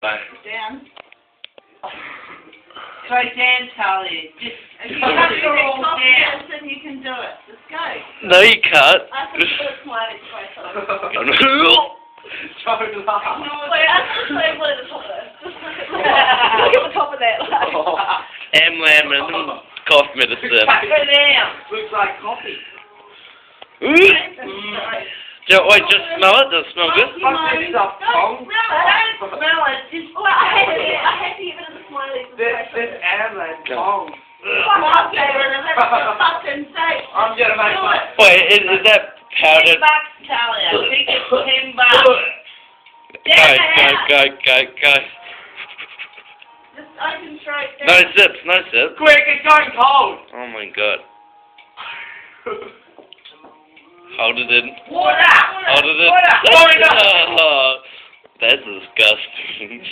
Down. So Dan, Tally, just if you have your all down, then you can do it. Just go. No, you can't. I have to put a smiley face on. So laugh. Wait, I have to say one at the top of this. Look at the top of that. Like. Lamb and cough medicine. Go down. Looks like coffee. Wait, just smell it. Does it smell good? What's this stuff, Tom? Don't smell it. Just Well, I had to give it a smiley face. This airline, Tom. fuck it. Fucking sake. I'm gonna make Do my... it. Wait, is that powdered? $10, Tally. I think it's $10. Go. Just open straight down. No sips, no sips. Quick, it's going cold. Oh my god. Hold it in. Water. Hold it in. Water. Oh, that's disgusting.